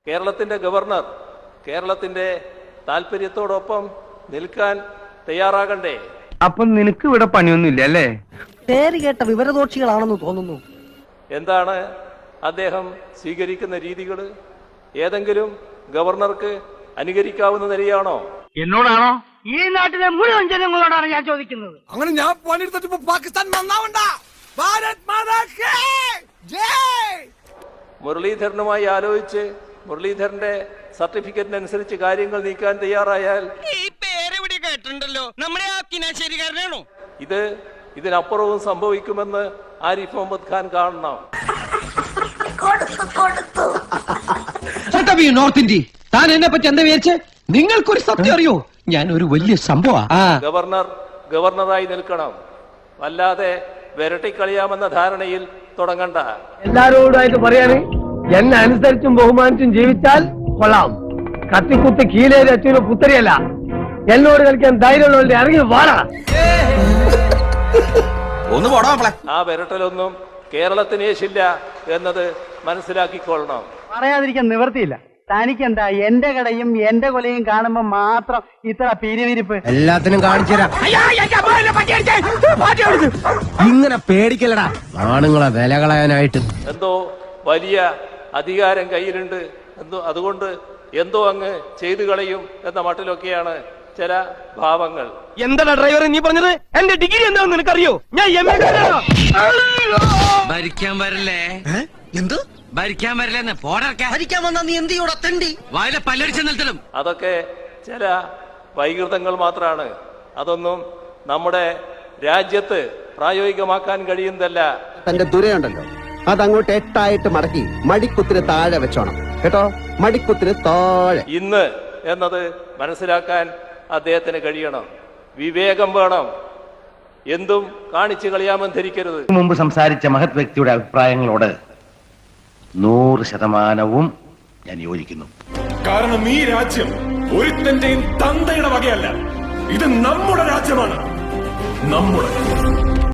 കേരളത്തിന്റെ ഗവർണർ കേരളത്തിന്റെ താല്പര്യത്തോടൊപ്പം നിൽക്കാൻ തയ്യാറാകണ്ടേ? അപ്പം നിനക്ക് ഇവിടെ പണിയൊന്നുമില്ല അല്ലേ? പേര് കേട്ട വിവരദോഷികളാണെന്ന് തോന്നുന്നു. എന്താണ് അദ്ദേഹം സ്വീകരിക്കുന്ന രീതികൾ? ഏതെങ്കിലും ഗവർണർക്ക് അനുകരിക്കാവുന്ന നിലയാണോ? എന്നോടാണോ? ഈ നാട്ടിലെ മുഴുവൻ ജനങ്ങളോടാണ് ഞാൻ ചോദിക്കുന്നത്. അങ്ങനെ ഞാൻ പണിയെടുത്തിട്ട് പാകിസ്ഥാൻ നന്നാവണ്ട. ഭാരത് മാതാ കി ജയ്. മുരളീധരനുമായി ആലോചിച്ച് മുരളീധരന്റെ സർട്ടിഫിക്കറ്റിനനുസരിച്ച് കാര്യങ്ങൾ നീക്കാൻ തയ്യാറായാൽ ഇതിനപ്പുറവും സംഭവിക്കുമെന്ന് ആരിഫ് മുഹമ്മദ് ഖാൻ കാണണം. നോർത്ത് ഇന്ത്യ താൻ എന്നെ പറ്റി എന്താ വിചാരിച്ച്? നിങ്ങൾക്കൊരു സത്യം അറിയോ? ഞാൻ ഒരു വലിയ സംഭവം. ഗവർണറായി നിൽക്കണം, അല്ലാതെ വിരട്ടിക്കളിയാമെന്ന ധാരണയിൽ തുടങ്ങണ്ട. എല്ലാരോടായിട്ട് പറയാണ്, എന്നെ അനുസരിച്ചും ബഹുമാനിച്ചും ജീവിച്ചാൽ കൊള്ളാം. കത്തിക്കുത്തി കീലേരി അച്ഛന് പുത്തരിയല്ല. എന്നോട് കളിക്കാൻ ധൈര്യമുള്ളവരുടെ ഇറങ്ങി വാടാ. ആ വിരട്ടലൊന്നും കേരളത്തിന് യേശില്ല എന്നത് മനസ്സിലാക്കിക്കൊള്ളണം. പറയാതിരിക്കാൻ നിവർത്തിയില്ല. തനിക്കെന്താ എന്റെ കടയും എന്റെ കൊലയും കാണുമ്പോ മാത്രം ഇത്ര പീരിവിരിപ്പ്? എല്ലാത്തിനും കാണിച്ചുതരാം. ഇങ്ങനെ പേടിക്കലടാ ആണുങ്ങളെ വില കളയാനായിട്ട്. എന്തോ വലിയ അധികാരം കയ്യിലുണ്ട്, അതുകൊണ്ട് എന്തോ അങ്ങ് ചെയ്തു കളയും എന്ന മട്ടിലൊക്കെയാണ് ചില ഭാവങ്ങൾ. എന്താ ഡ്രൈവർ നീ പറഞ്ഞത്? എന്റെ ഡിഗ്രി എന്താണെന്ന് നിനക്കറിയോ? ഞാൻ ഭരിക്കാൻ വരല്ലേ? എന്ത് ഭരിക്കാൻ വരില്ലെന്ന് ഭരിക്കാൻ വന്നാ നീ എന്ത് ചെയ്യൂടാ തെണ്ടി? വായിലെ പല്ലടിച്ച് നിർത്തലും. അതൊക്കെ ചില വൈകൃതങ്ങൾ മാത്രമാണ്. അതൊന്നും നമ്മുടെ രാജ്യത്ത് പ്രായോഗികമാക്കാൻ കഴിയുന്നതല്ല. തന്റെ ദുരയുണ്ടല്ലോ അതങ്ങോട്ട് 8 മടക്കി മടിക്കുത്തിന് താഴെ വെച്ചോണം കേട്ടോ. മടിക്കുത്തിന് താഴെ. ഇന്ന് എന്നത് മനസ്സിലാക്കാൻ അദ്ദേഹത്തിന് കഴിയണം. വിവേകം വേണം. എന്തും കാണിച്ചു കളിയാമെന്ന് ധരിക്കരുത്. മുമ്പ് സംസാരിച്ച മഹത് വ്യക്തിയുടെ അഭിപ്രായങ്ങളോട് 100% ഞാൻ യോജിക്കുന്നു. കാരണം ഈ രാജ്യം ഒരുത്തന്റെയും തന്തയുടെ വകയല്ല. ഇത് നമ്മുടെ രാജ്യമാണ്. നമ്മുടെ